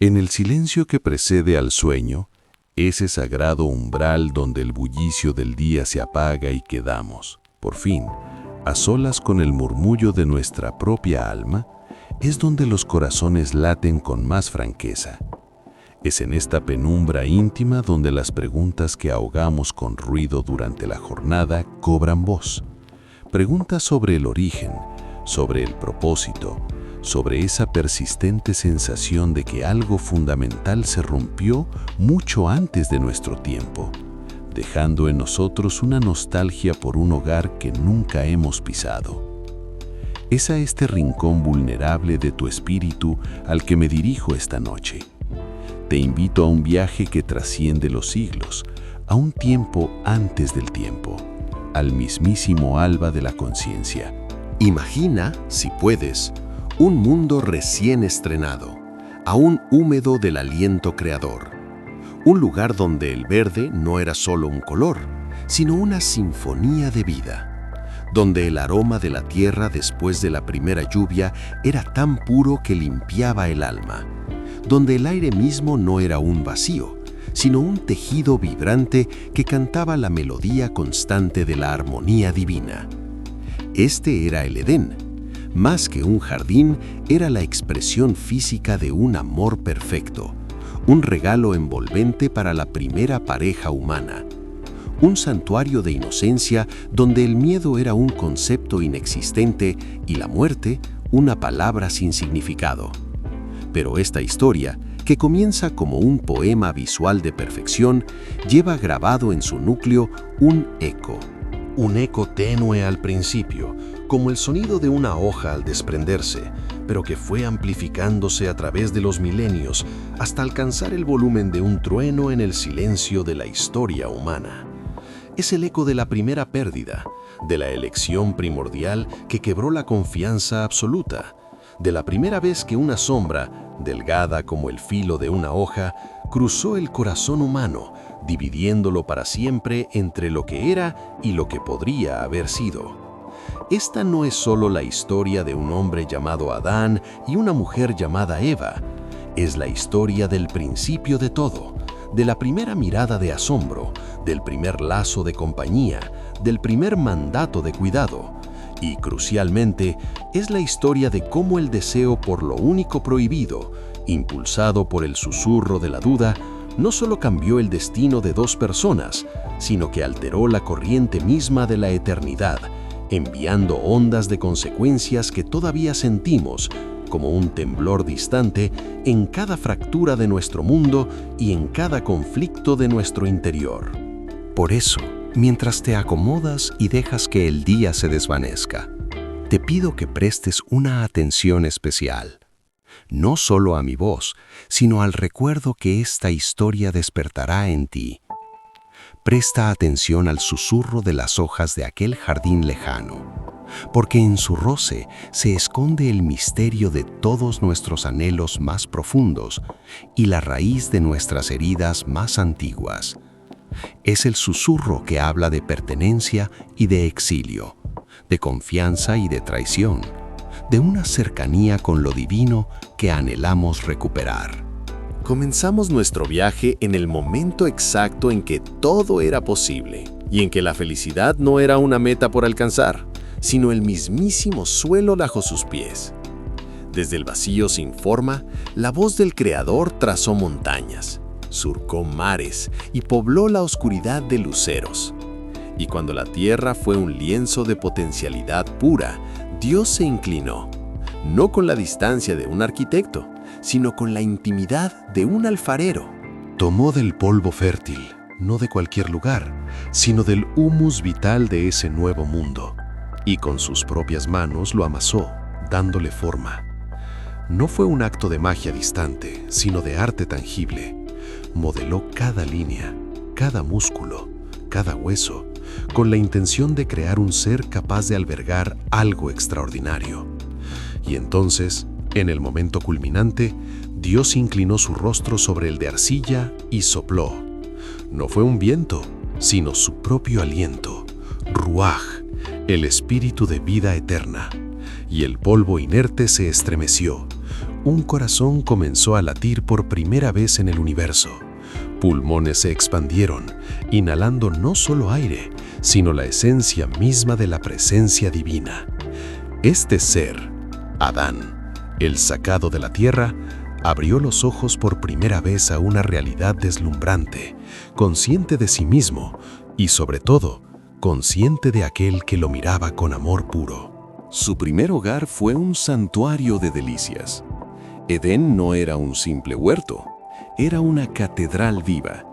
En el silencio que precede al sueño, ese sagrado umbral donde el bullicio del día se apaga y quedamos, por fin, a solas con el murmullo de nuestra propia alma, es donde los corazones laten con más franqueza. Es en esta penumbra íntima donde las preguntas que ahogamos con ruido durante la jornada cobran voz. Preguntas sobre el origen, sobre el propósito, sobre esa persistente sensación de que algo fundamental se rompió mucho antes de nuestro tiempo, dejando en nosotros una nostalgia por un hogar que nunca hemos pisado. Es a este rincón vulnerable de tu espíritu al que me dirijo esta noche. Te invito a un viaje que trasciende los siglos, a un tiempo antes del tiempo, al mismísimo alba de la conciencia. Imagina, si puedes, un mundo recién estrenado, aún húmedo del aliento creador. Un lugar donde el verde no era solo un color, sino una sinfonía de vida. Donde el aroma de la tierra después de la primera lluvia era tan puro que limpiaba el alma. Donde el aire mismo no era un vacío, sino un tejido vibrante que cantaba la melodía constante de la armonía divina. Este era el Edén. Más que un jardín, era la expresión física de un amor perfecto, un regalo envolvente para la primera pareja humana, un santuario de inocencia donde el miedo era un concepto inexistente y la muerte una palabra sin significado. Pero esta historia, que comienza como un poema visual de perfección, lleva grabado en su núcleo un eco tenue al principio, como el sonido de una hoja al desprenderse, pero que fue amplificándose a través de los milenios hasta alcanzar el volumen de un trueno en el silencio de la historia humana. Es el eco de la primera pérdida, de la elección primordial que quebró la confianza absoluta, de la primera vez que una sombra, delgada como el filo de una hoja, cruzó el corazón humano, dividiéndolo para siempre entre lo que era y lo que podría haber sido. Esta no es solo la historia de un hombre llamado Adán y una mujer llamada Eva. Es la historia del principio de todo, de la primera mirada de asombro, del primer lazo de compañía, del primer mandato de cuidado. Y, crucialmente, es la historia de cómo el deseo por lo único prohibido, impulsado por el susurro de la duda, no solo cambió el destino de dos personas, sino que alteró la corriente misma de la eternidad, enviando ondas de consecuencias que todavía sentimos, como un temblor distante, en cada fractura de nuestro mundo y en cada conflicto de nuestro interior. Por eso, mientras te acomodas y dejas que el día se desvanezca, te pido que prestes una atención especial, no solo a mi voz, sino al recuerdo que esta historia despertará en ti. Presta atención al susurro de las hojas de aquel jardín lejano, porque en su roce se esconde el misterio de todos nuestros anhelos más profundos y la raíz de nuestras heridas más antiguas. Es el susurro que habla de pertenencia y de exilio, de confianza y de traición, de una cercanía con lo divino que anhelamos recuperar. Comenzamos nuestro viaje en el momento exacto en que todo era posible y en que la felicidad no era una meta por alcanzar, sino el mismísimo suelo bajo sus pies. Desde el vacío sin forma, la voz del Creador trazó montañas, surcó mares y pobló la oscuridad de luceros. Y cuando la tierra fue un lienzo de potencialidad pura, Dios se inclinó, no con la distancia de un arquitecto, sino con la intimidad de un alfarero. Tomó del polvo fértil, no de cualquier lugar, sino del humus vital de ese nuevo mundo, y con sus propias manos lo amasó, dándole forma. No fue un acto de magia distante, sino de arte tangible. Modeló cada línea, cada músculo, cada hueso, con la intención de crear un ser capaz de albergar algo extraordinario. Y entonces, en el momento culminante, Dios inclinó su rostro sobre el de arcilla y sopló. No fue un viento, sino su propio aliento, Ruaj, el espíritu de vida eterna. Y el polvo inerte se estremeció, un corazón comenzó a latir por primera vez en el universo. Pulmones se expandieron, inhalando no solo aire, sino la esencia misma de la presencia divina. Este ser, Adán, el sacado de la tierra, abrió los ojos por primera vez a una realidad deslumbrante, consciente de sí mismo y, sobre todo, consciente de aquel que lo miraba con amor puro. Su primer hogar fue un santuario de delicias. Edén no era un simple huerto, era una catedral viva.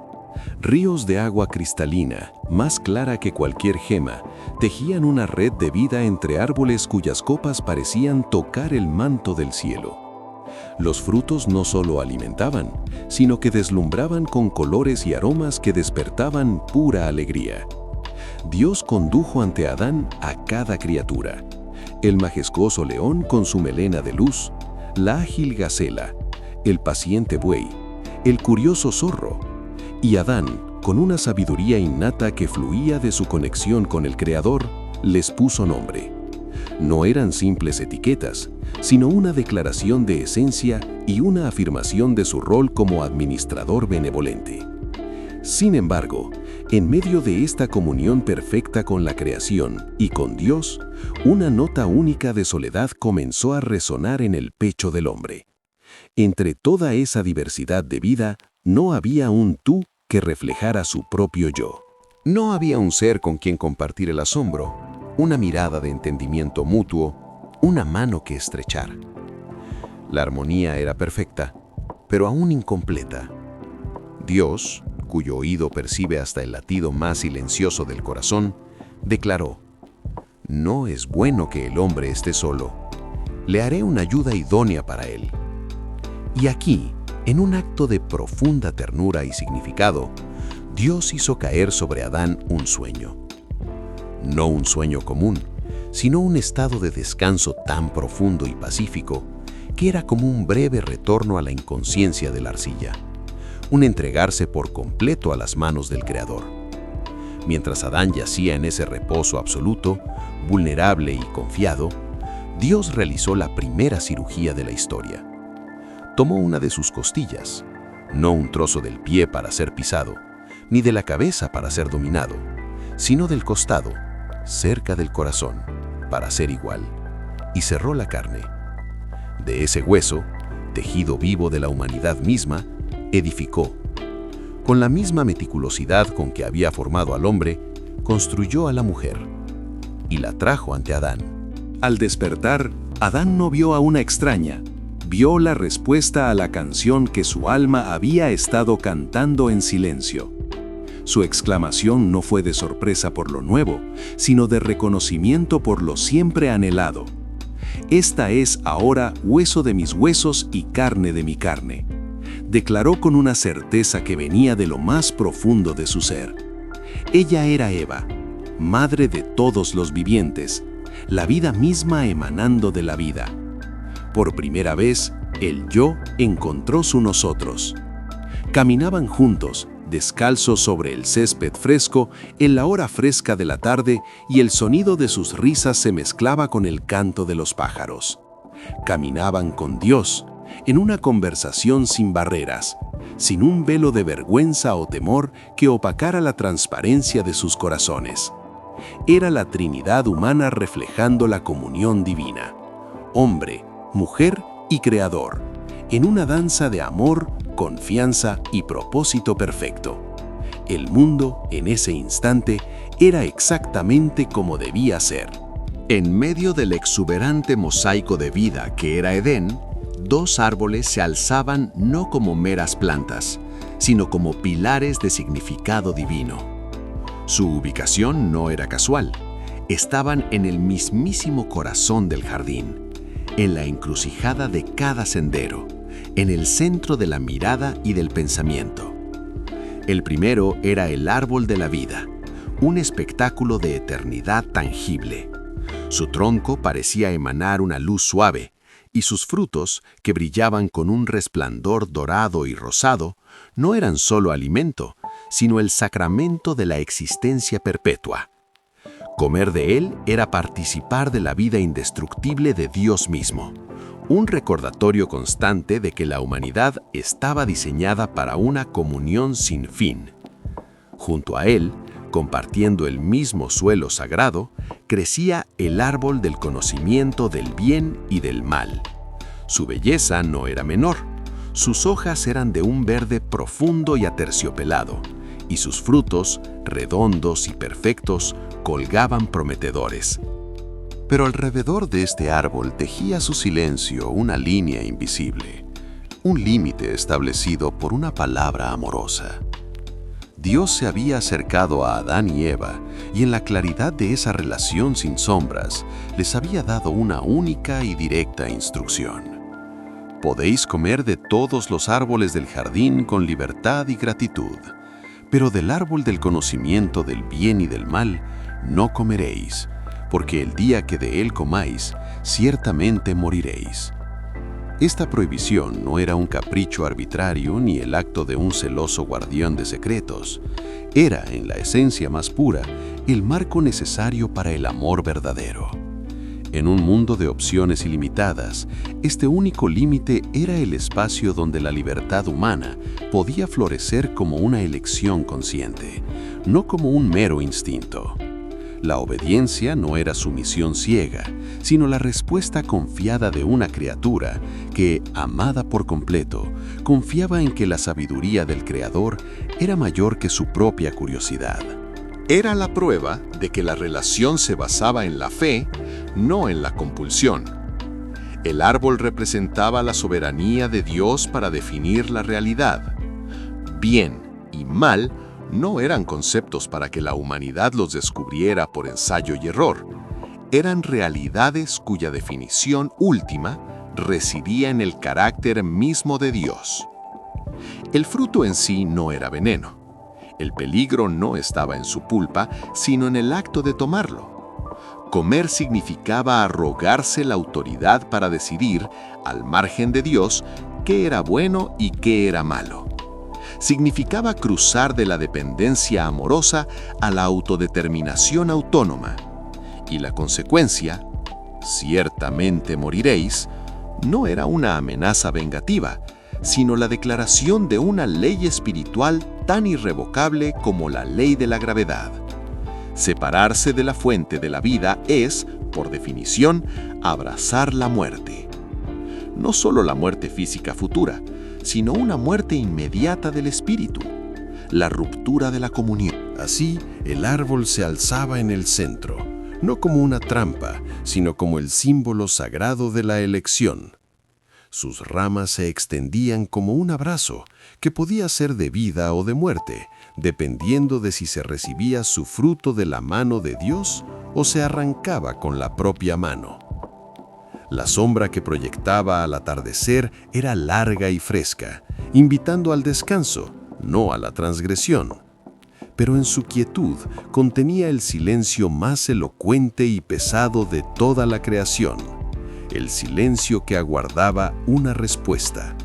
Ríos de agua cristalina, más clara que cualquier gema, tejían una red de vida entre árboles cuyas copas parecían tocar el manto del cielo. Los frutos no solo alimentaban, sino que deslumbraban con colores y aromas que despertaban pura alegría. Dios condujo ante Adán a cada criatura: el majestuoso león con su melena de luz, la ágil gacela, el paciente buey, el curioso zorro, y Adán, con una sabiduría innata que fluía de su conexión con el Creador, les puso nombre. No eran simples etiquetas, sino una declaración de esencia y una afirmación de su rol como administrador benevolente. Sin embargo, en medio de esta comunión perfecta con la creación y con Dios, una nota única de soledad comenzó a resonar en el pecho del hombre. Entre toda esa diversidad de vida, no había un tú que reflejara su propio yo. No había un ser con quien compartir el asombro, una mirada de entendimiento mutuo, una mano que estrechar. La armonía era perfecta, pero aún incompleta. Dios, cuyo oído percibe hasta el latido más silencioso del corazón, declaró: «No es bueno que el hombre esté solo. Le haré una ayuda idónea para él». Y aquí, en un acto de profunda ternura y significado, Dios hizo caer sobre Adán un sueño. No un sueño común, sino un estado de descanso tan profundo y pacífico que era como un breve retorno a la inconsciencia de la arcilla, un entregarse por completo a las manos del Creador. Mientras Adán yacía en ese reposo absoluto, vulnerable y confiado, Dios realizó la primera cirugía de la historia. Tomó una de sus costillas, no un trozo del pie para ser pisado, ni de la cabeza para ser dominado, sino del costado, cerca del corazón, para ser igual, y cerró la carne. De ese hueso, tejido vivo de la humanidad misma, edificó. Con la misma meticulosidad con que había formado al hombre, construyó a la mujer, y la trajo ante Adán. Al despertar, Adán no vio a una extraña, vio la respuesta a la canción que su alma había estado cantando en silencio. Su exclamación no fue de sorpresa por lo nuevo, sino de reconocimiento por lo siempre anhelado. «Esta es ahora hueso de mis huesos y carne de mi carne», declaró con una certeza que venía de lo más profundo de su ser. Ella era Eva, madre de todos los vivientes, la vida misma emanando de la vida. Por primera vez, el yo encontró su nosotros. Caminaban juntos, descalzos sobre el césped fresco, en la hora fresca de la tarde, y el sonido de sus risas se mezclaba con el canto de los pájaros. Caminaban con Dios, en una conversación sin barreras, sin un velo de vergüenza o temor que opacara la transparencia de sus corazones. Era la Trinidad humana reflejando la comunión divina. Hombre, mujer y creador, en una danza de amor, confianza y propósito perfecto. El mundo, en ese instante, era exactamente como debía ser. En medio del exuberante mosaico de vida que era Edén, dos árboles se alzaban no como meras plantas, sino como pilares de significado divino. Su ubicación no era casual. Estaban en el mismísimo corazón del jardín, en la encrucijada de cada sendero, en el centro de la mirada y del pensamiento. El primero era el árbol de la vida, un espectáculo de eternidad tangible. Su tronco parecía emanar una luz suave, y sus frutos, que brillaban con un resplandor dorado y rosado, no eran solo alimento, sino el sacramento de la existencia perpetua. Comer de él era participar de la vida indestructible de Dios mismo, un recordatorio constante de que la humanidad estaba diseñada para una comunión sin fin. Junto a él, compartiendo el mismo suelo sagrado, crecía el árbol del conocimiento del bien y del mal. Su belleza no era menor. Sus hojas eran de un verde profundo y aterciopelado, y sus frutos, redondos y perfectos, colgaban prometedores. Pero alrededor de este árbol tejía su silencio una línea invisible, un límite establecido por una palabra amorosa. Dios se había acercado a Adán y Eva, y en la claridad de esa relación sin sombras, les había dado una única y directa instrucción. Podéis comer de todos los árboles del jardín con libertad y gratitud, pero del árbol del conocimiento del bien y del mal no comeréis, porque el día que de él comáis, ciertamente moriréis. Esta prohibición no era un capricho arbitrario ni el acto de un celoso guardián de secretos. Era, en la esencia más pura, el marco necesario para el amor verdadero. En un mundo de opciones ilimitadas, este único límite era el espacio donde la libertad humana podía florecer como una elección consciente, no como un mero instinto. La obediencia no era sumisión ciega, sino la respuesta confiada de una criatura que, amada por completo, confiaba en que la sabiduría del Creador era mayor que su propia curiosidad. Era la prueba de que la relación se basaba en la fe, no en la compulsión. El árbol representaba la soberanía de Dios para definir la realidad. Bien y mal no eran conceptos para que la humanidad los descubriera por ensayo y error. Eran realidades cuya definición última residía en el carácter mismo de Dios. El fruto en sí no era veneno. El peligro no estaba en su pulpa, sino en el acto de tomarlo. Comer significaba arrogarse la autoridad para decidir, al margen de Dios, qué era bueno y qué era malo. Significaba cruzar de la dependencia amorosa a la autodeterminación autónoma. Y la consecuencia, ciertamente moriréis, no era una amenaza vengativa, sino la declaración de una ley espiritual tan irrevocable como la ley de la gravedad. Separarse de la fuente de la vida es, por definición, abrazar la muerte. No solo la muerte física futura, sino una muerte inmediata del espíritu, la ruptura de la comunión. Así, el árbol se alzaba en el centro, no como una trampa, sino como el símbolo sagrado de la elección. Sus ramas se extendían como un abrazo, que podía ser de vida o de muerte, dependiendo de si se recibía su fruto de la mano de Dios o se arrancaba con la propia mano. La sombra que proyectaba al atardecer era larga y fresca, invitando al descanso, no a la transgresión. Pero en su quietud contenía el silencio más elocuente y pesado de toda la creación, el silencio que aguardaba una respuesta.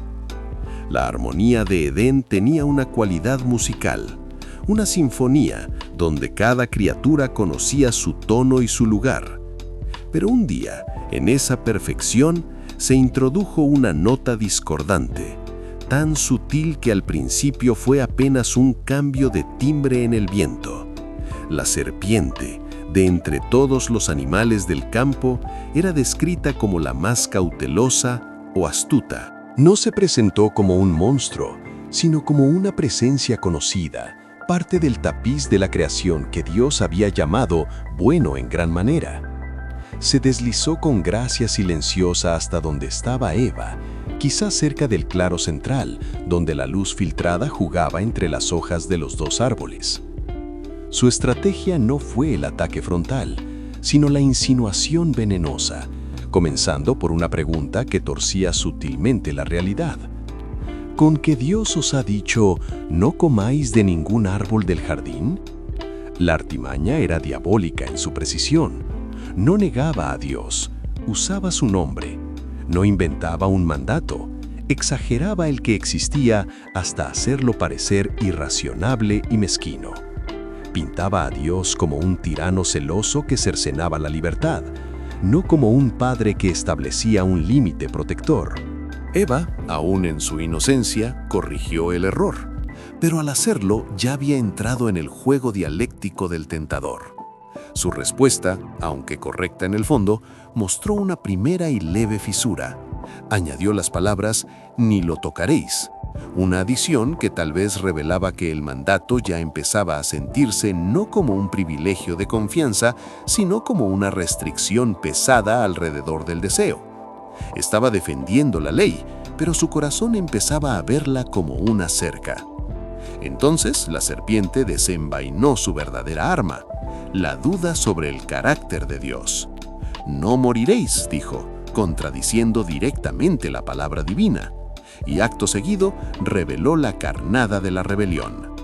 La armonía de Edén tenía una cualidad musical, una sinfonía donde cada criatura conocía su tono y su lugar. Pero un día, en esa perfección, se introdujo una nota discordante, tan sutil que al principio fue apenas un cambio de timbre en el viento. La serpiente, de entre todos los animales del campo, era descrita como la más cautelosa o astuta. No se presentó como un monstruo, sino como una presencia conocida, parte del tapiz de la creación que Dios había llamado bueno en gran manera. Se deslizó con gracia silenciosa hasta donde estaba Eva, quizás cerca del claro central, donde la luz filtrada jugaba entre las hojas de los dos árboles. Su estrategia no fue el ataque frontal, sino la insinuación venenosa, comenzando por una pregunta que torcía sutilmente la realidad. ¿Con que Dios os ha dicho, no comáis de ningún árbol del jardín? La artimaña era diabólica en su precisión. No negaba a Dios, usaba su nombre, no inventaba un mandato, exageraba el que existía hasta hacerlo parecer irracionable y mezquino. Pintaba a Dios como un tirano celoso que cercenaba la libertad, no como un padre que establecía un límite protector. Eva, aún en su inocencia, corrigió el error, pero al hacerlo ya había entrado en el juego dialéctico del tentador. Su respuesta, aunque correcta en el fondo, mostró una primera y leve fisura. Añadió las palabras «ni lo tocaréis», una adición que tal vez revelaba que el mandato ya empezaba a sentirse no como un privilegio de confianza, sino como una restricción pesada alrededor del deseo. Estaba defendiendo la ley, pero su corazón empezaba a verla como una cerca. Entonces la serpiente desenvainó su verdadera arma, la duda sobre el carácter de Dios. «No moriréis», dijo, contradiciendo directamente la palabra divina. Y acto seguido reveló la carnada de la rebelión.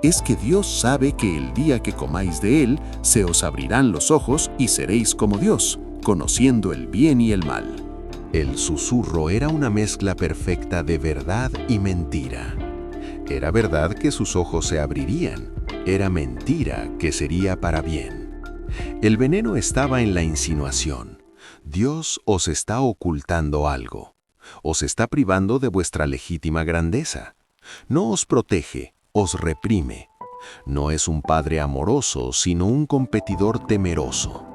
«Es que Dios sabe que el día que comáis de él, se os abrirán los ojos y seréis como Dios, conociendo el bien y el mal». El susurro era una mezcla perfecta de verdad y mentira. Era verdad que sus ojos se abrirían, era mentira que sería para bien. El veneno estaba en la insinuación. Dios os está ocultando algo. Os está privando de vuestra legítima grandeza. No os protege, os reprime. No es un padre amoroso, sino un competidor temeroso.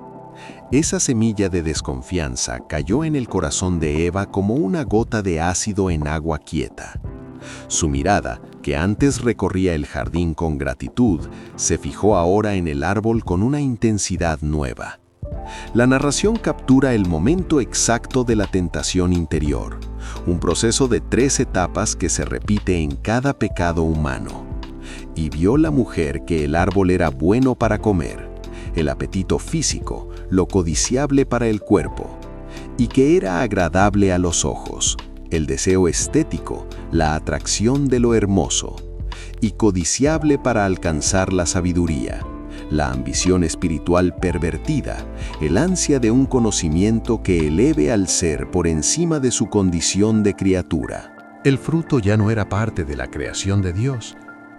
Esa semilla de desconfianza cayó en el corazón de Eva como una gota de ácido en agua quieta. Su mirada, que antes recorría el jardín con gratitud, se fijó ahora en el árbol con una intensidad nueva. La narración captura el momento exacto de la tentación interior, un proceso de 3 etapas que se repite en cada pecado humano. Y vio la mujer que el árbol era bueno para comer, el apetito físico, lo codiciable para el cuerpo, y que era agradable a los ojos, el deseo estético, la atracción de lo hermoso, y codiciable para alcanzar la sabiduría, la ambición espiritual pervertida, el ansia de un conocimiento que eleve al ser por encima de su condición de criatura. El fruto ya no era parte de la creación de Dios,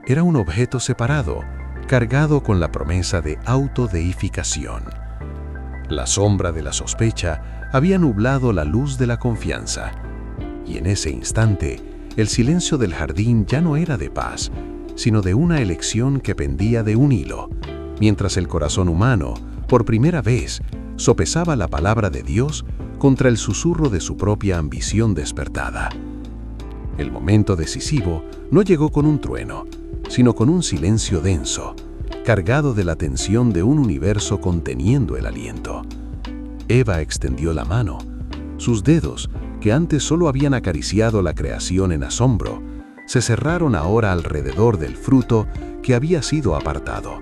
era un objeto separado, cargado con la promesa de autodeificación. La sombra de la sospecha había nublado la luz de la confianza, y en ese instante, el silencio del jardín ya no era de paz, sino de una elección que pendía de un hilo, mientras el corazón humano, por primera vez, sopesaba la palabra de Dios contra el susurro de su propia ambición despertada. El momento decisivo no llegó con un trueno, sino con un silencio denso, cargado de la tensión de un universo conteniendo el aliento. Eva extendió la mano. Sus dedos, que antes solo habían acariciado la creación en asombro, se cerraron ahora alrededor del fruto que había sido apartado.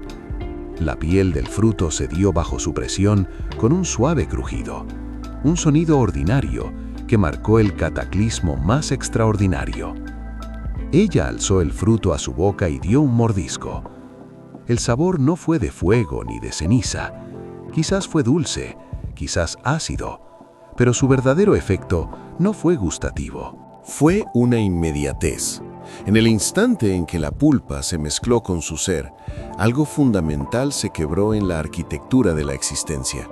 La piel del fruto cedió bajo su presión con un suave crujido, un sonido ordinario que marcó el cataclismo más extraordinario. Ella alzó el fruto a su boca y dio un mordisco. El sabor no fue de fuego ni de ceniza. Quizás fue dulce, quizás ácido, pero su verdadero efecto no fue gustativo. Fue una inmediatez. En el instante en que la pulpa se mezcló con su ser, algo fundamental se quebró en la arquitectura de la existencia.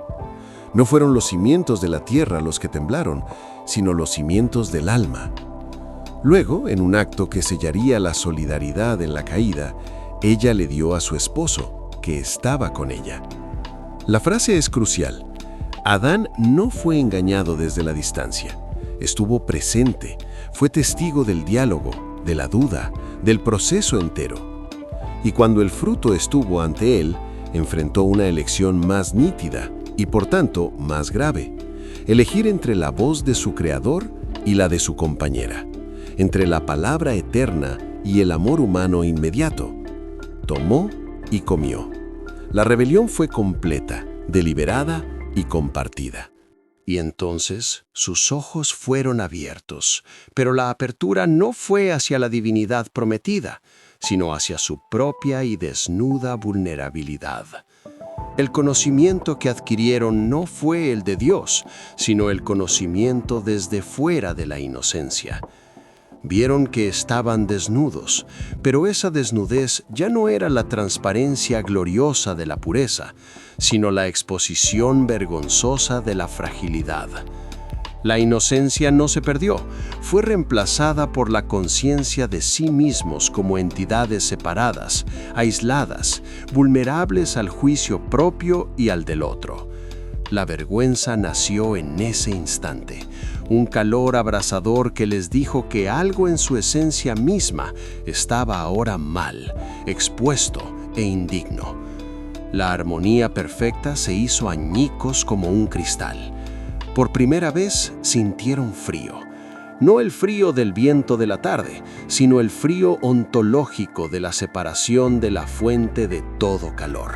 No fueron los cimientos de la tierra los que temblaron, sino los cimientos del alma. Luego, en un acto que sellaría la solidaridad en la caída, ella le dio a su esposo, que estaba con ella. La frase es crucial. Adán no fue engañado desde la distancia. Estuvo presente, fue testigo del diálogo, de la duda, del proceso entero. Y cuando el fruto estuvo ante él, enfrentó una elección más nítida y, por tanto, más grave. Elegir entre la voz de su creador y la de su compañera, entre la palabra eterna y el amor humano inmediato. Tomó y comió. La rebelión fue completa, deliberada y compartida. Y entonces sus ojos fueron abiertos, pero la apertura no fue hacia la divinidad prometida, sino hacia su propia y desnuda vulnerabilidad. El conocimiento que adquirieron no fue el de Dios, sino el conocimiento desde fuera de la inocencia. Vieron que estaban desnudos, pero esa desnudez ya no era la transparencia gloriosa de la pureza, sino la exposición vergonzosa de la fragilidad. La inocencia no se perdió, fue reemplazada por la conciencia de sí mismos como entidades separadas, aisladas, vulnerables al juicio propio y al del otro. La vergüenza nació en ese instante, un calor abrasador que les dijo que algo en su esencia misma estaba ahora mal, expuesto e indigno. La armonía perfecta se hizo añicos como un cristal. Por primera vez sintieron frío. No el frío del viento de la tarde, sino el frío ontológico de la separación de la fuente de todo calor.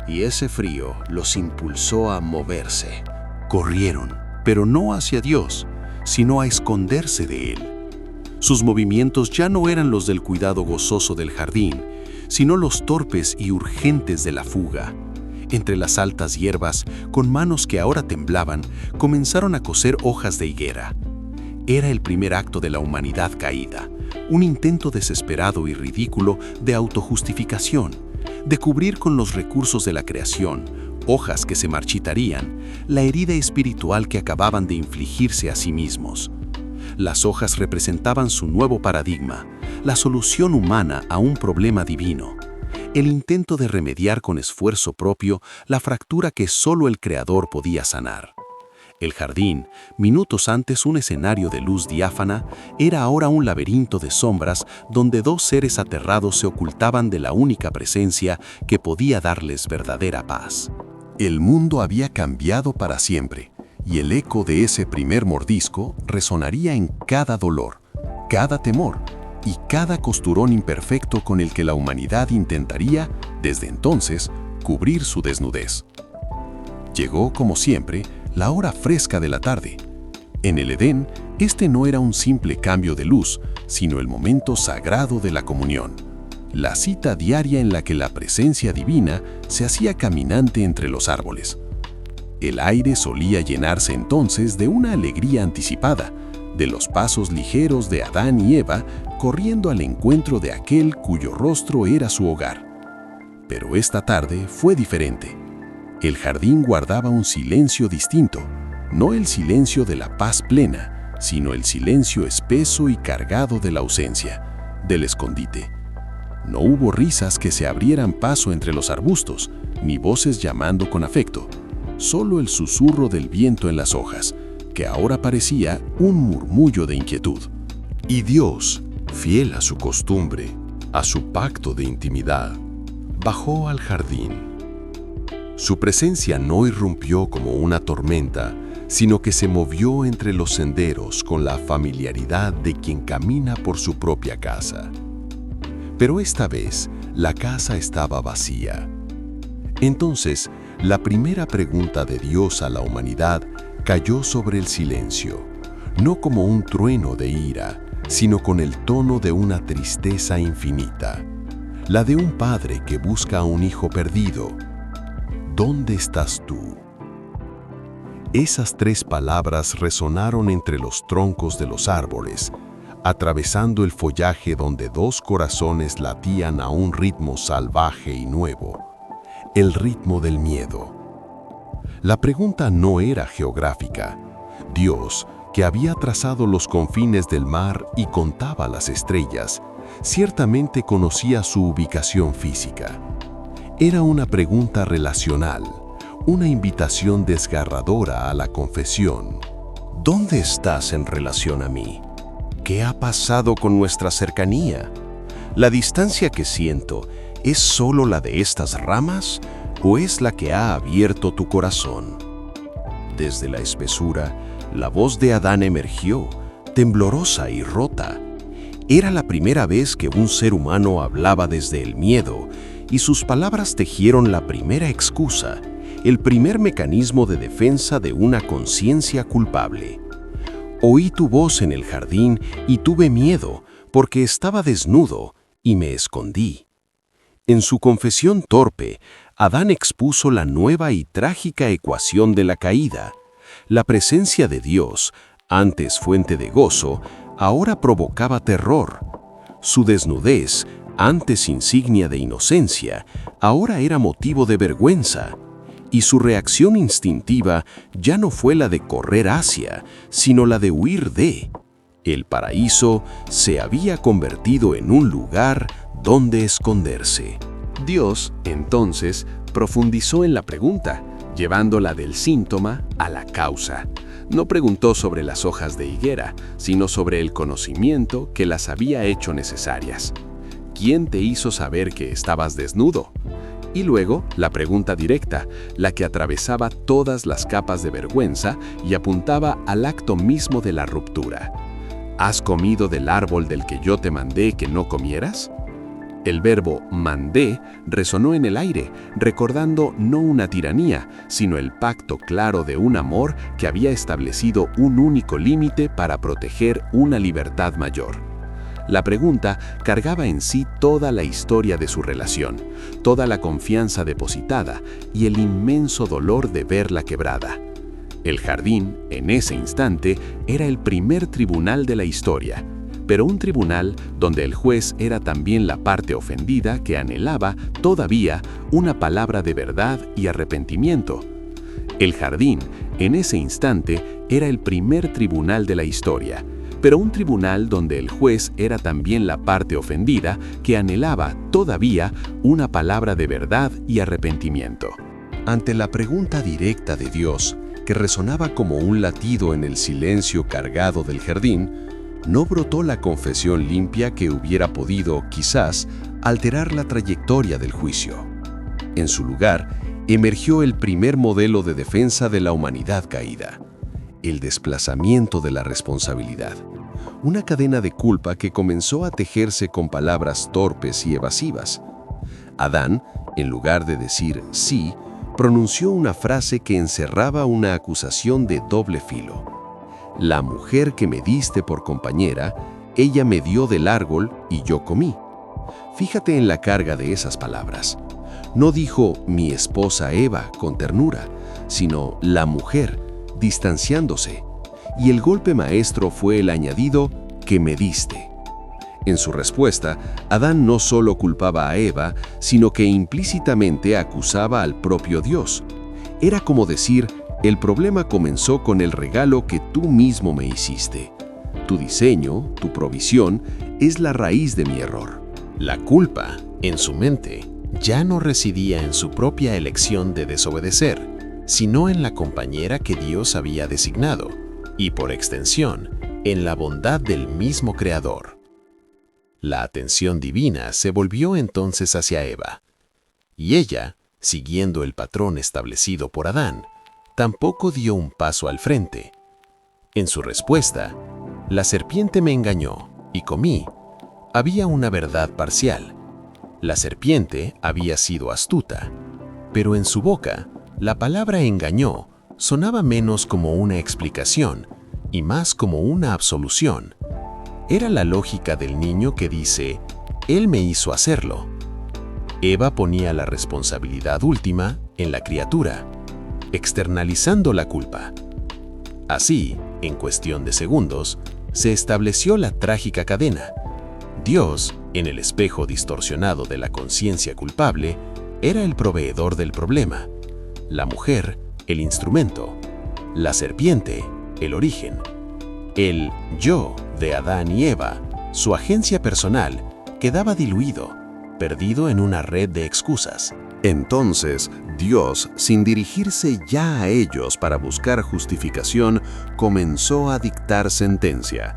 Y ese frío los impulsó a moverse. Corrieron, pero no hacia Dios, sino a esconderse de Él. Sus movimientos ya no eran los del cuidado gozoso del jardín, sino los torpes y urgentes de la fuga. Entre las altas hierbas, con manos que ahora temblaban, comenzaron a coser hojas de higuera. Era el primer acto de la humanidad caída, un intento desesperado y ridículo de autojustificación, de cubrir con los recursos de la creación, hojas que se marchitarían, la herida espiritual que acababan de infligirse a sí mismos. Las hojas representaban su nuevo paradigma, la solución humana a un problema divino. El intento de remediar con esfuerzo propio la fractura que solo el Creador podía sanar. El jardín, minutos antes un escenario de luz diáfana, era ahora un laberinto de sombras donde dos seres aterrados se ocultaban de la única presencia que podía darles verdadera paz. El mundo había cambiado para siempre, y el eco de ese primer mordisco resonaría en cada dolor, cada temor, y cada costurón imperfecto con el que la humanidad intentaría, desde entonces, cubrir su desnudez. Llegó, como siempre, la hora fresca de la tarde. En el Edén, este no era un simple cambio de luz, sino el momento sagrado de la comunión, la cita diaria en la que la presencia divina se hacía caminante entre los árboles. El aire solía llenarse entonces de una alegría anticipada, de los pasos ligeros de Adán y Eva corriendo al encuentro de aquel cuyo rostro era su hogar. Pero esta tarde fue diferente. El jardín guardaba un silencio distinto, no el silencio de la paz plena, sino el silencio espeso y cargado de la ausencia, del escondite. No hubo risas que se abrieran paso entre los arbustos, ni voces llamando con afecto, solo el susurro del viento en las hojas, que ahora parecía un murmullo de inquietud. Y Dios, fiel a su costumbre, a su pacto de intimidad, bajó al jardín. Su presencia no irrumpió como una tormenta, sino que se movió entre los senderos con la familiaridad de quien camina por su propia casa. Pero esta vez, la casa estaba vacía. Entonces, la primera pregunta de Dios a la humanidad cayó sobre el silencio, no como un trueno de ira, sino con el tono de una tristeza infinita, la de un padre que busca a un hijo perdido. ¿Dónde estás tú? Esas tres palabras resonaron entre los troncos de los árboles, atravesando el follaje donde dos corazones latían a un ritmo salvaje y nuevo, el ritmo del miedo. La pregunta no era geográfica. Dios, que había trazado los confines del mar y contaba las estrellas, ciertamente conocía su ubicación física. Era una pregunta relacional, una invitación desgarradora a la confesión. ¿Dónde estás en relación a mí? ¿Qué ha pasado con nuestra cercanía? ¿La distancia que siento es solo la de estas ramas o es la que ha abierto tu corazón? Desde la espesura, la voz de Adán emergió, temblorosa y rota. Era la primera vez que un ser humano hablaba desde el miedo, y sus palabras tejieron la primera excusa, el primer mecanismo de defensa de una conciencia culpable. Oí tu voz en el jardín y tuve miedo, porque estaba desnudo y me escondí. En su confesión torpe, Adán expuso la nueva y trágica ecuación de la caída. La presencia de Dios, antes fuente de gozo, ahora provocaba terror. Su desnudez, antes insignia de inocencia, ahora era motivo de vergüenza. Y su reacción instintiva ya no fue la de correr hacia, sino la de huir de. El paraíso se había convertido en un lugar donde esconderse. Dios, entonces, profundizó en la pregunta, llevándola del síntoma a la causa. No preguntó sobre las hojas de higuera, sino sobre el conocimiento que las había hecho necesarias. ¿Quién te hizo saber que estabas desnudo? Y luego, la pregunta directa, la que atravesaba todas las capas de vergüenza y apuntaba al acto mismo de la ruptura. ¿Has comido del árbol del que yo te mandé que no comieras? El verbo mandé resonó en el aire, recordando no una tiranía, sino el pacto claro de un amor que había establecido un único límite para proteger una libertad mayor. La pregunta cargaba en sí toda la historia de su relación, toda la confianza depositada y el inmenso dolor de verla quebrada. El jardín, en ese instante, era el primer tribunal de la historia, pero un tribunal donde el juez era también la parte ofendida que anhelaba, todavía, una palabra de verdad y arrepentimiento. El jardín, en ese instante, era el primer tribunal de la historia, pero un tribunal donde el juez era también la parte ofendida que anhelaba, todavía, una palabra de verdad y arrepentimiento. Ante la pregunta directa de Dios, que resonaba como un latido en el silencio cargado del jardín, no brotó la confesión limpia que hubiera podido, quizás, alterar la trayectoria del juicio. En su lugar, emergió el primer modelo de defensa de la humanidad caída: el desplazamiento de la responsabilidad. Una cadena de culpa que comenzó a tejerse con palabras torpes y evasivas. Adán, en lugar de decir sí, pronunció una frase que encerraba una acusación de doble filo. La mujer que me diste por compañera, ella me dio del árbol y yo comí. Fíjate en la carga de esas palabras. No dijo mi esposa Eva con ternura, sino la mujer, distanciándose. Y el golpe maestro fue el añadido que me diste. En su respuesta, Adán no solo culpaba a Eva, sino que implícitamente acusaba al propio Dios. Era como decir: el problema comenzó con el regalo que tú mismo me hiciste. Tu diseño, tu provisión, es la raíz de mi error. La culpa, en su mente, ya no residía en su propia elección de desobedecer, sino en la compañera que Dios había designado, y por extensión, en la bondad del mismo Creador. La atención divina se volvió entonces hacia Eva, y ella, siguiendo el patrón establecido por Adán, tampoco dio un paso al frente. En su respuesta, la serpiente me engañó y comí. Había una verdad parcial. La serpiente había sido astuta, pero en su boca, la palabra engañó sonaba menos como una explicación y más como una absolución. Era la lógica del niño que dice: él me hizo hacerlo. Eva ponía la responsabilidad última en la criatura, externalizando la culpa. Así, en cuestión de segundos, se estableció la trágica cadena. Dios, en el espejo distorsionado de la conciencia culpable, era el proveedor del problema. La mujer, el instrumento. La serpiente, el origen. El yo de Adán y Eva, su agencia personal, quedaba diluido, perdido en una red de excusas. Entonces, Dios, sin dirigirse ya a ellos para buscar justificación, comenzó a dictar sentencia.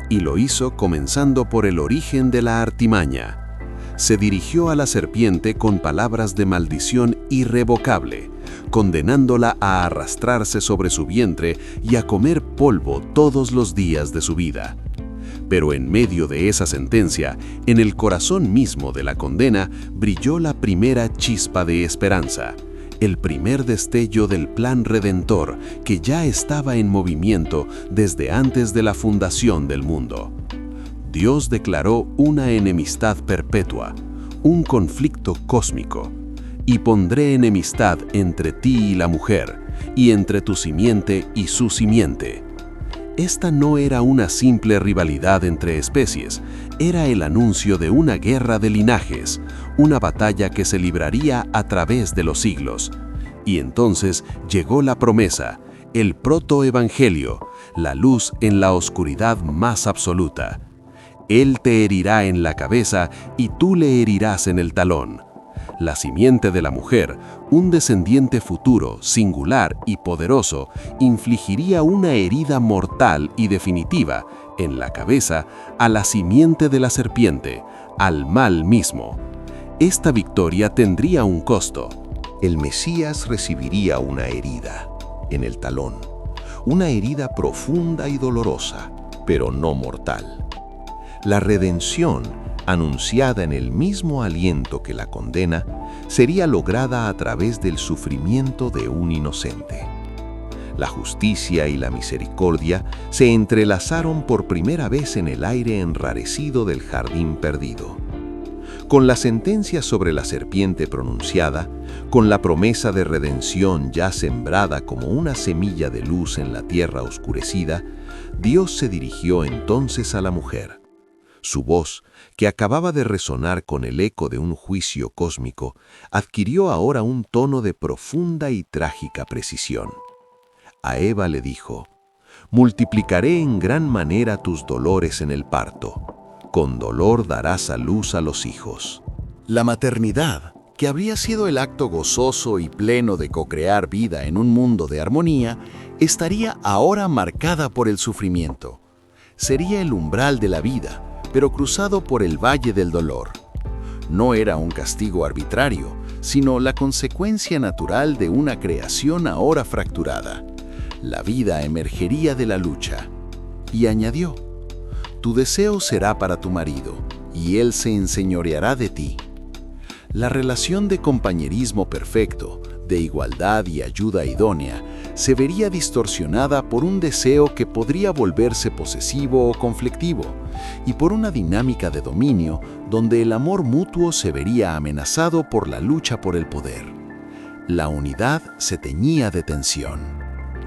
Y lo hizo comenzando por el origen de la artimaña. Se dirigió a la serpiente con palabras de maldición irrevocable, condenándola a arrastrarse sobre su vientre y a comer polvo todos los días de su vida. Pero en medio de esa sentencia, en el corazón mismo de la condena, brilló la primera chispa de esperanza, el primer destello del plan redentor que ya estaba en movimiento desde antes de la fundación del mundo. Dios declaró una enemistad perpetua, un conflicto cósmico. Y pondré enemistad entre ti y la mujer, y entre tu simiente y su simiente. Esta no era una simple rivalidad entre especies, era el anuncio de una guerra de linajes, una batalla que se libraría a través de los siglos. Y entonces llegó la promesa, el protoevangelio, la luz en la oscuridad más absoluta. Él te herirá en la cabeza y tú le herirás en el talón. La simiente de la mujer, un descendiente futuro, singular y poderoso, infligiría una herida mortal y definitiva en la cabeza a la simiente de la serpiente, al mal mismo. Esta victoria tendría un costo. El Mesías recibiría una herida en el talón, una herida profunda y dolorosa, pero no mortal. La redención, anunciada en el mismo aliento que la condena, sería lograda a través del sufrimiento de un inocente. La justicia y la misericordia se entrelazaron por primera vez en el aire enrarecido del jardín perdido. Con la sentencia sobre la serpiente pronunciada, con la promesa de redención ya sembrada como una semilla de luz en la tierra oscurecida, Dios se dirigió entonces a la mujer. Su voz, que acababa de resonar con el eco de un juicio cósmico, adquirió ahora un tono de profunda y trágica precisión. A Eva le dijo: «Multiplicaré en gran manera tus dolores en el parto. Con dolor darás a luz a los hijos». La maternidad, que habría sido el acto gozoso y pleno de co-crear vida en un mundo de armonía, estaría ahora marcada por el sufrimiento. Sería el umbral de la vida, pero cruzado por el valle del dolor. No era un castigo arbitrario, sino la consecuencia natural de una creación ahora fracturada. La vida emergería de la lucha. Y añadió: «Tu deseo será para tu marido, y él se enseñoreará de ti». La relación de compañerismo perfecto, de igualdad y ayuda idónea, se vería distorsionada por un deseo que podría volverse posesivo o conflictivo, y por una dinámica de dominio donde el amor mutuo se vería amenazado por la lucha por el poder. La unidad se teñía de tensión.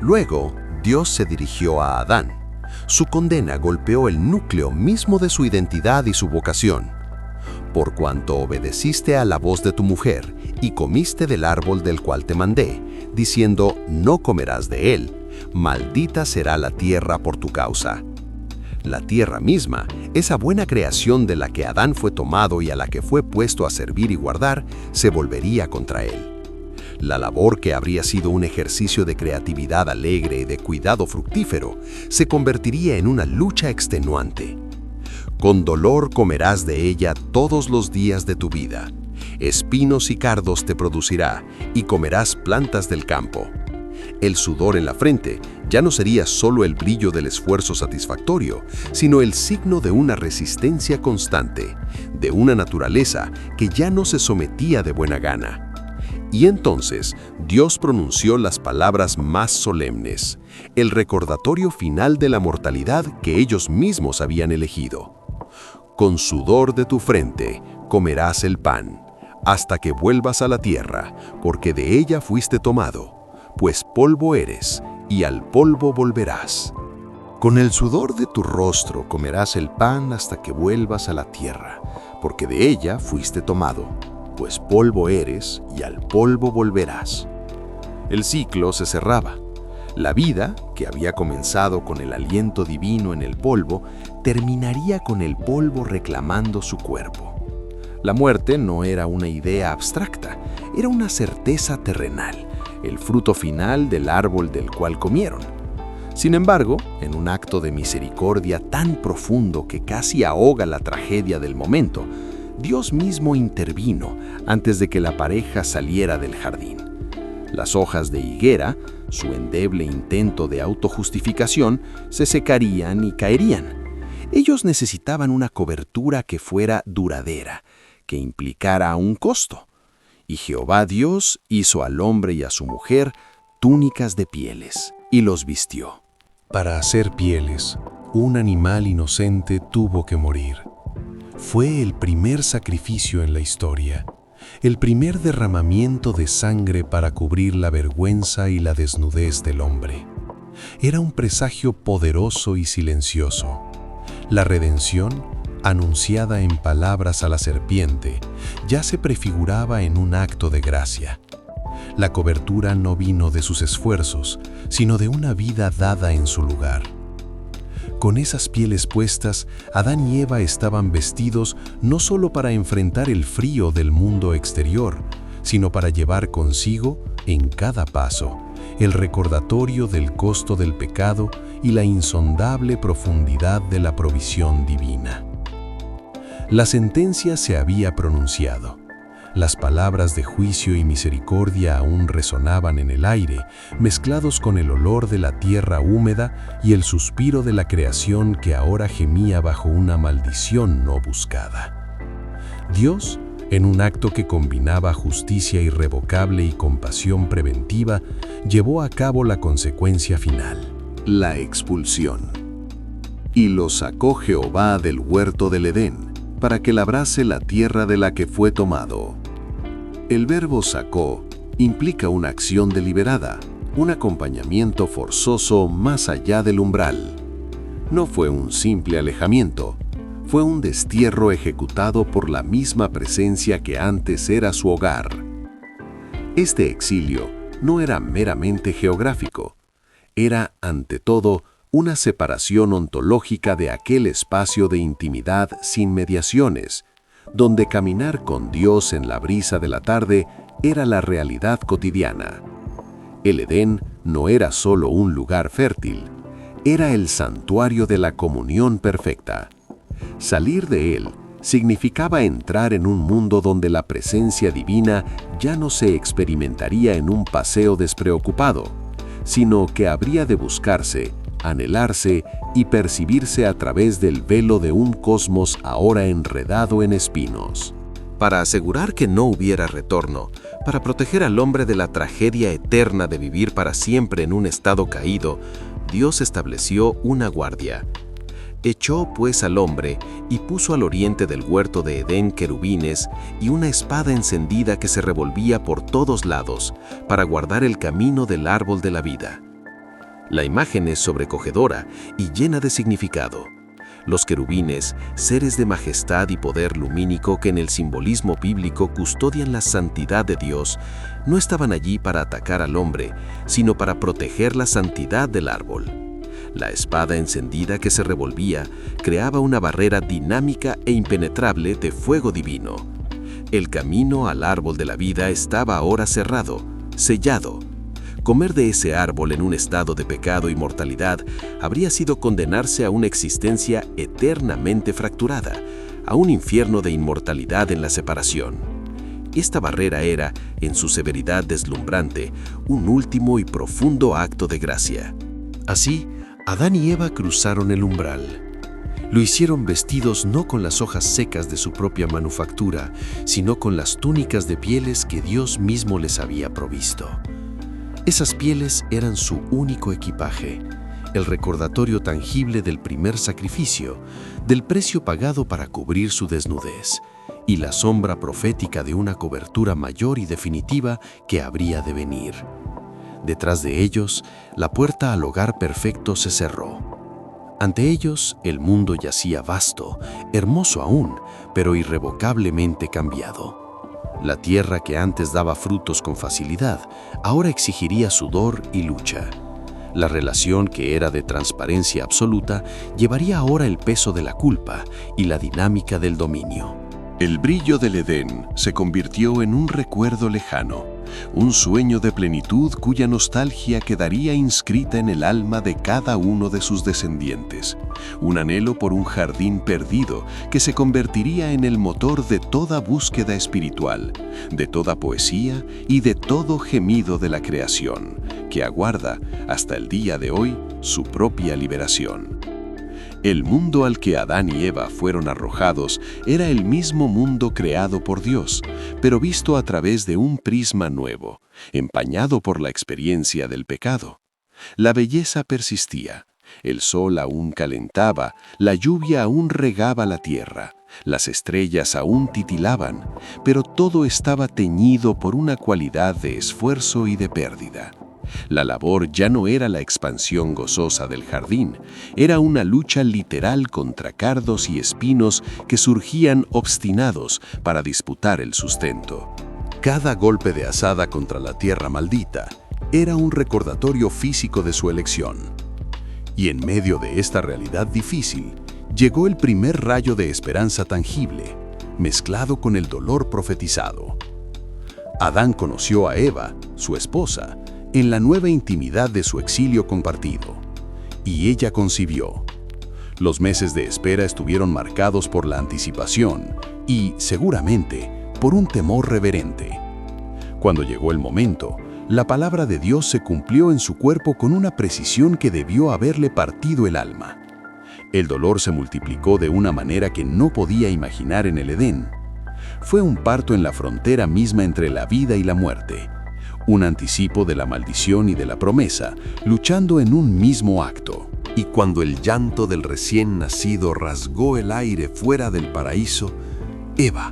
Luego, Dios se dirigió a Adán. Su condena golpeó el núcleo mismo de su identidad y su vocación. Por cuanto obedeciste a la voz de tu mujer y comiste del árbol del cual te mandé, diciendo: no comerás de él, maldita será la tierra por tu causa. La tierra misma, esa buena creación de la que Adán fue tomado y a la que fue puesto a servir y guardar, se volvería contra él. La labor que habría sido un ejercicio de creatividad alegre y de cuidado fructífero, se convertiría en una lucha extenuante. Con dolor comerás de ella todos los días de tu vida. Espinos y cardos te producirá, y comerás plantas del campo. El sudor en la frente ya no sería solo el brillo del esfuerzo satisfactorio, sino el signo de una resistencia constante, de una naturaleza que ya no se sometía de buena gana. Y entonces Dios pronunció las palabras más solemnes, el recordatorio final de la mortalidad que ellos mismos habían elegido. Con sudor de tu frente comerás el pan, hasta que vuelvas a la tierra, porque de ella fuiste tomado, pues polvo eres, y al polvo volverás. Con el sudor de tu rostro comerás el pan hasta que vuelvas a la tierra, porque de ella fuiste tomado, pues polvo eres, y al polvo volverás. El ciclo se cerraba. La vida, que había comenzado con el aliento divino en el polvo, terminaría con el polvo reclamando su cuerpo. La muerte no era una idea abstracta, era una certeza terrenal, el fruto final del árbol del cual comieron. Sin embargo, en un acto de misericordia tan profundo que casi ahoga la tragedia del momento, Dios mismo intervino antes de que la pareja saliera del jardín. Las hojas de higuera, su endeble intento de autojustificación, se secarían y caerían. Ellos necesitaban una cobertura que fuera duradera, que implicara un costo. Y Jehová Dios hizo al hombre y a su mujer túnicas de pieles, y los vistió. Para hacer pieles, un animal inocente tuvo que morir. Fue el primer sacrificio en la historia, el primer derramamiento de sangre para cubrir la vergüenza y la desnudez del hombre. Era un presagio poderoso y silencioso. La redención, anunciada en palabras a la serpiente, ya se prefiguraba en un acto de gracia. La cobertura no vino de sus esfuerzos, sino de una vida dada en su lugar. Con esas pieles puestas, Adán y Eva estaban vestidos no solo para enfrentar el frío del mundo exterior, sino para llevar consigo, en cada paso, el recordatorio del costo del pecado y la insondable profundidad de la provisión divina. La sentencia se había pronunciado. Las palabras de juicio y misericordia aún resonaban en el aire, mezclados con el olor de la tierra húmeda y el suspiro de la creación que ahora gemía bajo una maldición no buscada. Dios, en un acto que combinaba justicia irrevocable y compasión preventiva, llevó a cabo la consecuencia final: la expulsión. Y los sacó Jehová del huerto del Edén, para que labrase la tierra de la que fue tomado. El verbo sacó implica una acción deliberada, un acompañamiento forzoso más allá del umbral. No fue un simple alejamiento, fue un destierro ejecutado por la misma presencia que antes era su hogar. Este exilio no era meramente geográfico, era, ante todo, una separación ontológica de aquel espacio de intimidad sin mediaciones, donde caminar con Dios en la brisa de la tarde era la realidad cotidiana. El Edén no era solo un lugar fértil, era el santuario de la comunión perfecta. Salir de él significaba entrar en un mundo donde la presencia divina ya no se experimentaría en un paseo despreocupado, sino que habría de buscarse, anhelarse y percibirse a través del velo de un cosmos ahora enredado en espinos. Para asegurar que no hubiera retorno, para proteger al hombre de la tragedia eterna de vivir para siempre en un estado caído, Dios estableció una guardia. Echó pues al hombre y puso al oriente del huerto de Edén querubines y una espada encendida que se revolvía por todos lados para guardar el camino del árbol de la vida. La imagen es sobrecogedora y llena de significado. Los querubines, seres de majestad y poder lumínico que en el simbolismo bíblico custodian la santidad de Dios, no estaban allí para atacar al hombre, sino para proteger la santidad del árbol. La espada encendida que se revolvía creaba una barrera dinámica e impenetrable de fuego divino. El camino al árbol de la vida estaba ahora cerrado, sellado. Comer de ese árbol en un estado de pecado y mortalidad habría sido condenarse a una existencia eternamente fracturada, a un infierno de inmortalidad en la separación. Esta barrera era, en su severidad deslumbrante, un último y profundo acto de gracia. Así, Adán y Eva cruzaron el umbral. Lo hicieron vestidos no con las hojas secas de su propia manufactura, sino con las túnicas de pieles que Dios mismo les había provisto. Esas pieles eran su único equipaje, el recordatorio tangible del primer sacrificio, del precio pagado para cubrir su desnudez, y la sombra profética de una cobertura mayor y definitiva que habría de venir. Detrás de ellos, la puerta al hogar perfecto se cerró. Ante ellos, el mundo yacía vasto, hermoso aún, pero irrevocablemente cambiado. La tierra que antes daba frutos con facilidad, ahora exigiría sudor y lucha. La relación que era de transparencia absoluta llevaría ahora el peso de la culpa y la dinámica del dominio. El brillo del Edén se convirtió en un recuerdo lejano, un sueño de plenitud cuya nostalgia quedaría inscrita en el alma de cada uno de sus descendientes, un anhelo por un jardín perdido que se convertiría en el motor de toda búsqueda espiritual, de toda poesía y de todo gemido de la creación, que aguarda, hasta el día de hoy, su propia liberación. El mundo al que Adán y Eva fueron arrojados era el mismo mundo creado por Dios, pero visto a través de un prisma nuevo, empañado por la experiencia del pecado. La belleza persistía, el sol aún calentaba, la lluvia aún regaba la tierra, las estrellas aún titilaban, pero todo estaba teñido por una cualidad de esfuerzo y de pérdida. La labor ya no era la expansión gozosa del jardín, era una lucha literal contra cardos y espinos que surgían obstinados para disputar el sustento. Cada golpe de azada contra la tierra maldita era un recordatorio físico de su elección. Y en medio de esta realidad difícil, llegó el primer rayo de esperanza tangible, mezclado con el dolor profetizado. Adán conoció a Eva, su esposa, en la nueva intimidad de su exilio compartido, y ella concibió. Los meses de espera estuvieron marcados por la anticipación y, seguramente, por un temor reverente. Cuando llegó el momento, la palabra de Dios se cumplió en su cuerpo con una precisión que debió haberle partido el alma. El dolor se multiplicó de una manera que no podía imaginar en el Edén. Fue un parto en la frontera misma entre la vida y la muerte, un anticipo de la maldición y de la promesa, luchando en un mismo acto. Y cuando el llanto del recién nacido rasgó el aire fuera del paraíso, Eva,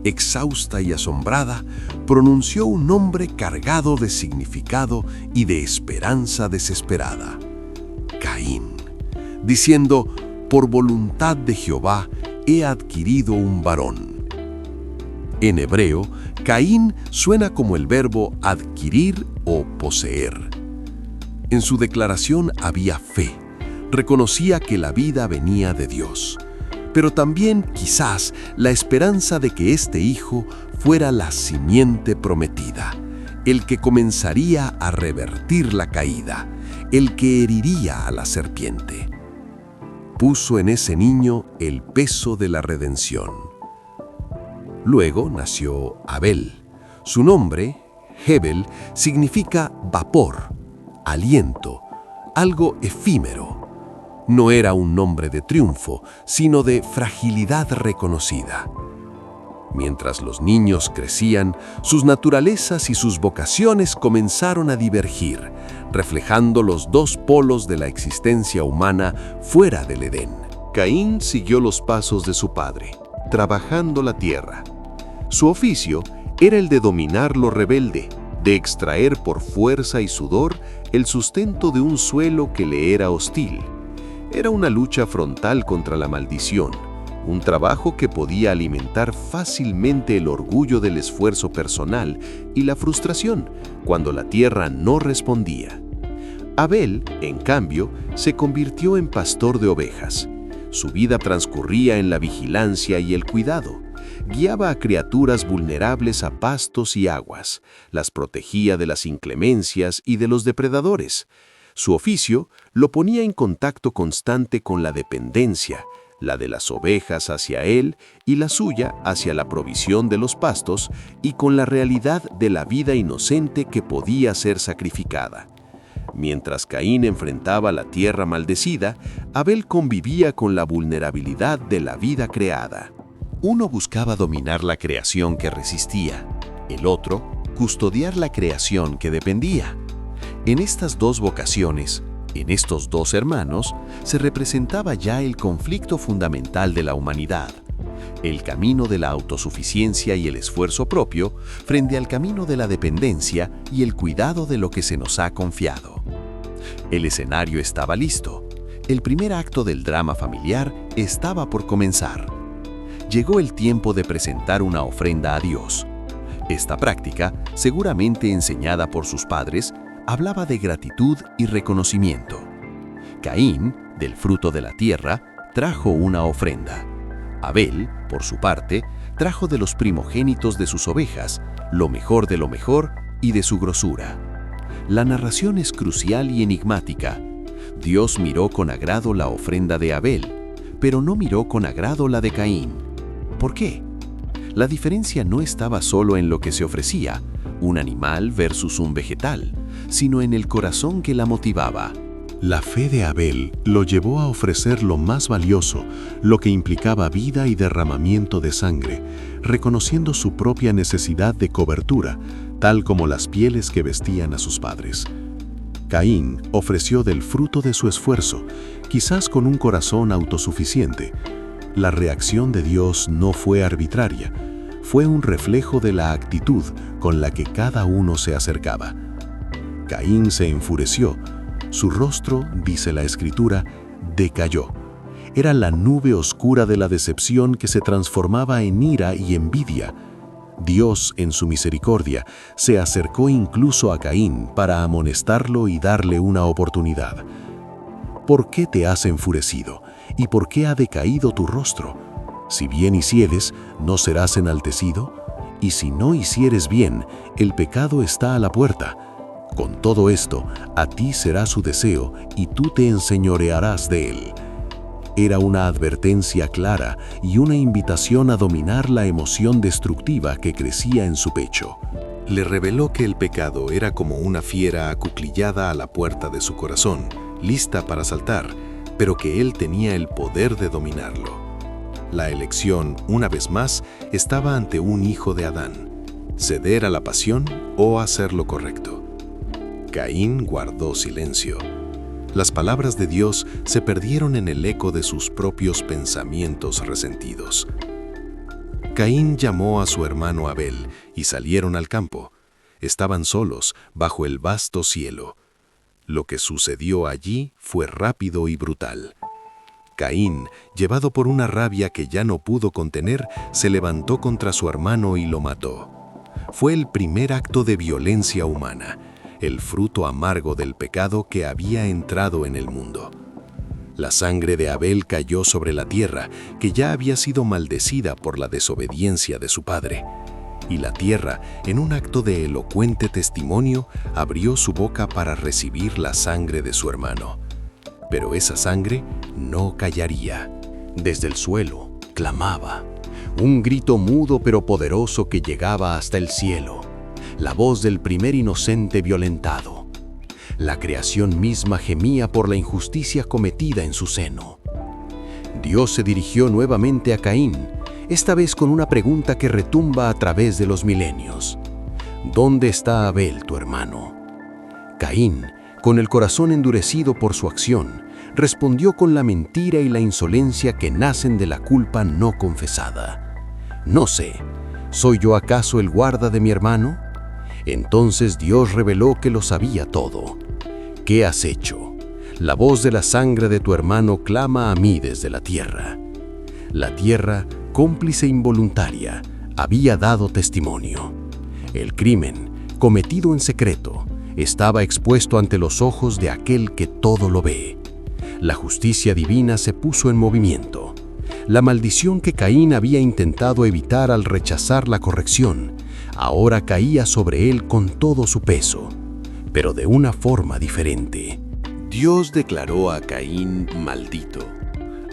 exhausta y asombrada, pronunció un nombre cargado de significado y de esperanza desesperada: Caín, diciendo: «Por voluntad de Jehová he adquirido un varón». En hebreo, Caín suena como el verbo adquirir o poseer. En su declaración había fe, reconocía que la vida venía de Dios, pero también quizás la esperanza de que este hijo fuera la simiente prometida, el que comenzaría a revertir la caída, el que heriría a la serpiente. Puso en ese niño el peso de la redención. Luego nació Abel. Su nombre, Hebel, significa vapor, aliento, algo efímero. No era un nombre de triunfo, sino de fragilidad reconocida. Mientras los niños crecían, sus naturalezas y sus vocaciones comenzaron a divergir, reflejando los dos polos de la existencia humana fuera del Edén. Caín siguió los pasos de su padre, trabajando la tierra. Su oficio era el de dominar lo rebelde, de extraer por fuerza y sudor el sustento de un suelo que le era hostil. Era una lucha frontal contra la maldición, un trabajo que podía alimentar fácilmente el orgullo del esfuerzo personal y la frustración cuando la tierra no respondía. Abel, en cambio, se convirtió en pastor de ovejas. Su vida transcurría en la vigilancia y el cuidado. Guiaba a criaturas vulnerables a pastos y aguas, las protegía de las inclemencias y de los depredadores. Su oficio lo ponía en contacto constante con la dependencia, la de las ovejas hacia él y la suya hacia la provisión de los pastos, y con la realidad de la vida inocente que podía ser sacrificada. Mientras Caín enfrentaba la tierra maldecida, Abel convivía con la vulnerabilidad de la vida creada. Uno buscaba dominar la creación que resistía, el otro, custodiar la creación que dependía. En estas dos vocaciones, en estos dos hermanos, se representaba ya el conflicto fundamental de la humanidad: el camino de la autosuficiencia y el esfuerzo propio frente al camino de la dependencia y el cuidado de lo que se nos ha confiado. El escenario estaba listo. El primer acto del drama familiar estaba por comenzar. Llegó el tiempo de presentar una ofrenda a Dios. Esta práctica, seguramente enseñada por sus padres, hablaba de gratitud y reconocimiento. Caín, del fruto de la tierra, trajo una ofrenda. Abel, por su parte, trajo de los primogénitos de sus ovejas, lo mejor de lo mejor y de su grosura. La narración es crucial y enigmática. Dios miró con agrado la ofrenda de Abel, pero no miró con agrado la de Caín. ¿Por qué? La diferencia no estaba solo en lo que se ofrecía, un animal versus un vegetal, sino en el corazón que la motivaba. La fe de Abel lo llevó a ofrecer lo más valioso, lo que implicaba vida y derramamiento de sangre, reconociendo su propia necesidad de cobertura, tal como las pieles que vestían a sus padres. Caín ofreció del fruto de su esfuerzo, quizás con un corazón autosuficiente. La reacción de Dios no fue arbitraria, fue un reflejo de la actitud con la que cada uno se acercaba. Caín se enfureció. Su rostro, dice la Escritura, decayó. Era la nube oscura de la decepción que se transformaba en ira y envidia. Dios, en su misericordia, se acercó incluso a Caín para amonestarlo y darle una oportunidad. ¿Por qué te has enfurecido? ¿Y por qué ha decaído tu rostro? Si bien hicieres, ¿no serás enaltecido? Y si no hicieres bien, el pecado está a la puerta. Con todo esto, a ti será su deseo y tú te enseñorearás de él. Era una advertencia clara y una invitación a dominar la emoción destructiva que crecía en su pecho. Le reveló que el pecado era como una fiera acuclillada a la puerta de su corazón, lista para saltar, pero que él tenía el poder de dominarlo. La elección, una vez más, estaba ante un hijo de Adán: ceder a la pasión o hacer lo correcto. Caín guardó silencio. Las palabras de Dios se perdieron en el eco de sus propios pensamientos resentidos. Caín llamó a su hermano Abel y salieron al campo. Estaban solos, bajo el vasto cielo. Lo que sucedió allí fue rápido y brutal. Caín, llevado por una rabia que ya no pudo contener, se levantó contra su hermano y lo mató. Fue el primer acto de violencia humana, el fruto amargo del pecado que había entrado en el mundo. La sangre de Abel cayó sobre la tierra, que ya había sido maldecida por la desobediencia de su padre. Y la tierra, en un acto de elocuente testimonio, abrió su boca para recibir la sangre de su hermano. Pero esa sangre no callaría. Desde el suelo clamaba, un grito mudo pero poderoso que llegaba hasta el cielo. La voz del primer inocente violentado. La creación misma gemía por la injusticia cometida en su seno. Dios se dirigió nuevamente a Caín, esta vez con una pregunta que retumba a través de los milenios. ¿Dónde está Abel, tu hermano? Caín, con el corazón endurecido por su acción, respondió con la mentira y la insolencia que nacen de la culpa no confesada. No sé, ¿soy yo acaso el guarda de mi hermano? Entonces Dios reveló que lo sabía todo. ¿Qué has hecho? La voz de la sangre de tu hermano clama a mí desde la tierra. La tierra, cómplice involuntaria, había dado testimonio. El crimen, cometido en secreto, estaba expuesto ante los ojos de aquel que todo lo ve. La justicia divina se puso en movimiento. La maldición que Caín había intentado evitar al rechazar la corrección, ahora caía sobre él con todo su peso, pero de una forma diferente. Dios declaró a Caín maldito,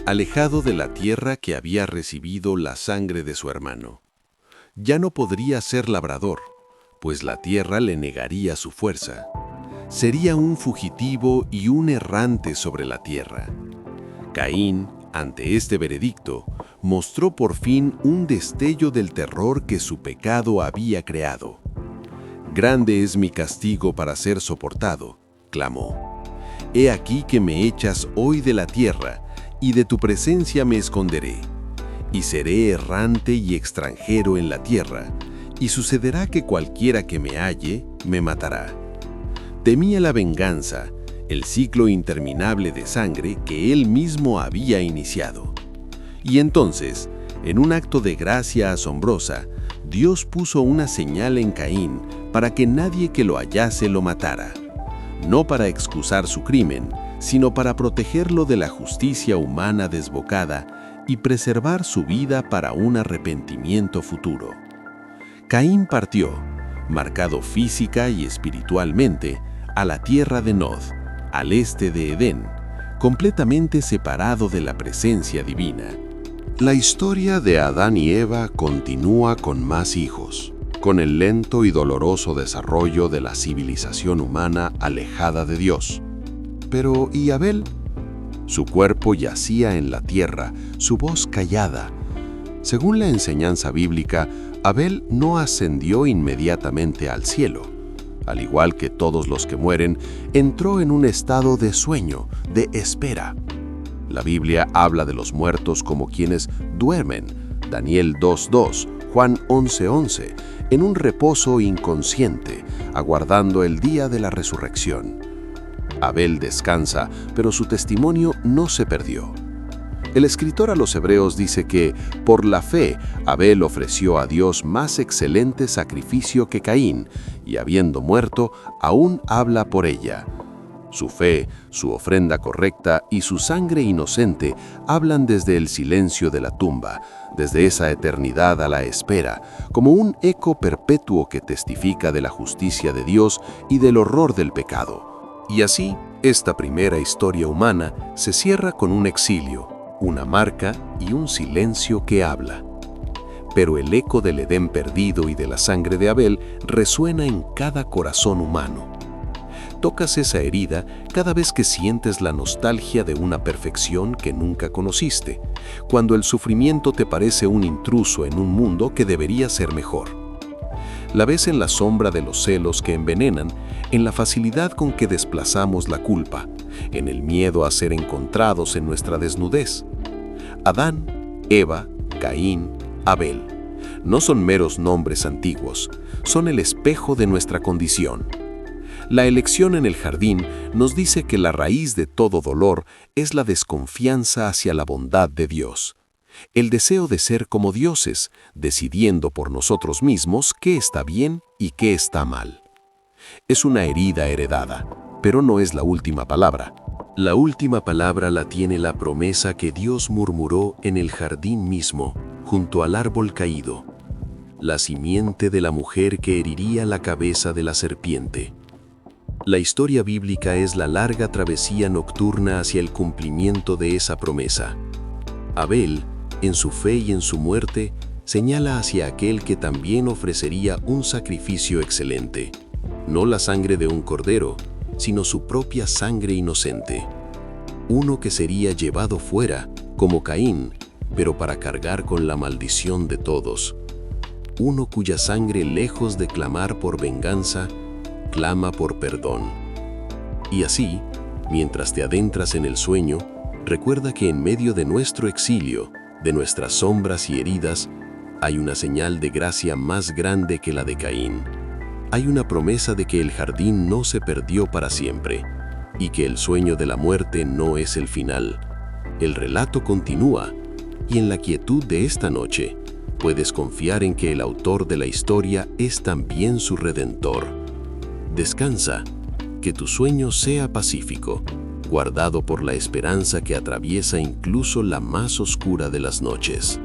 alejado de la tierra que había recibido la sangre de su hermano. Ya no podría ser labrador, pues la tierra le negaría su fuerza. Sería un fugitivo y un errante sobre la tierra. Caín, ante este veredicto, mostró por fin un destello del terror que su pecado había creado. «Grande es mi castigo para ser soportado», clamó. «He aquí que me echas hoy de la tierra, y de tu presencia me esconderé. Y seré errante y extranjero en la tierra, y sucederá que cualquiera que me halle, me matará». Temía la venganza, el ciclo interminable de sangre que él mismo había iniciado. Y entonces, en un acto de gracia asombrosa, Dios puso una señal en Caín para que nadie que lo hallase lo matara, no para excusar su crimen, sino para protegerlo de la justicia humana desbocada y preservar su vida para un arrepentimiento futuro. Caín partió, marcado física y espiritualmente, a la tierra de Nod, al este de Edén, completamente separado de la presencia divina. La historia de Adán y Eva continúa con más hijos, con el lento y doloroso desarrollo de la civilización humana alejada de Dios. Pero, ¿y Abel? Su cuerpo yacía en la tierra, su voz callada. Según la enseñanza bíblica, Abel no ascendió inmediatamente al cielo. Al igual que todos los que mueren, entró en un estado de sueño, de espera. La Biblia habla de los muertos como quienes duermen, Daniel 2:2, Juan 11:11, en un reposo inconsciente, aguardando el día de la resurrección. Abel descansa, pero su testimonio no se perdió. El escritor a los Hebreos dice que, por la fe, Abel ofreció a Dios más excelente sacrificio que Caín, y habiendo muerto, aún habla por ella. Su fe, su ofrenda correcta y su sangre inocente hablan desde el silencio de la tumba, desde esa eternidad a la espera, como un eco perpetuo que testifica de la justicia de Dios y del horror del pecado. Y así, esta primera historia humana se cierra con un exilio, una marca y un silencio que habla. Pero el eco del Edén perdido y de la sangre de Abel resuena en cada corazón humano. Tocas esa herida cada vez que sientes la nostalgia de una perfección que nunca conociste, cuando el sufrimiento te parece un intruso en un mundo que debería ser mejor. La ves en la sombra de los celos que envenenan, en la facilidad con que desplazamos la culpa, en el miedo a ser encontrados en nuestra desnudez. Adán, Eva, Caín, Abel. No son meros nombres antiguos, son el espejo de nuestra condición. La elección en el jardín nos dice que la raíz de todo dolor es la desconfianza hacia la bondad de Dios. El deseo de ser como dioses, decidiendo por nosotros mismos qué está bien y qué está mal. Es una herida heredada, pero no es la última palabra. La última palabra la tiene la promesa que Dios murmuró en el jardín mismo, junto al árbol caído. La simiente de la mujer que heriría la cabeza de la serpiente. La historia bíblica es la larga travesía nocturna hacia el cumplimiento de esa promesa. Abel, en su fe y en su muerte, señala hacia aquel que también ofrecería un sacrificio excelente. No la sangre de un cordero, sino su propia sangre inocente. Uno que sería llevado fuera, como Caín, pero para cargar con la maldición de todos. Uno cuya sangre, lejos de clamar por venganza, clama por perdón. Y así, mientras te adentras en el sueño, recuerda que en medio de nuestro exilio, de nuestras sombras y heridas, hay una señal de gracia más grande que la de Caín. Hay una promesa de que el jardín no se perdió para siempre, y que el sueño de la muerte no es el final. El relato continúa, y en la quietud de esta noche, puedes confiar en que el autor de la historia es también su redentor. Descansa, que tu sueño sea pacífico, guardado por la esperanza que atraviesa incluso la más oscura de las noches.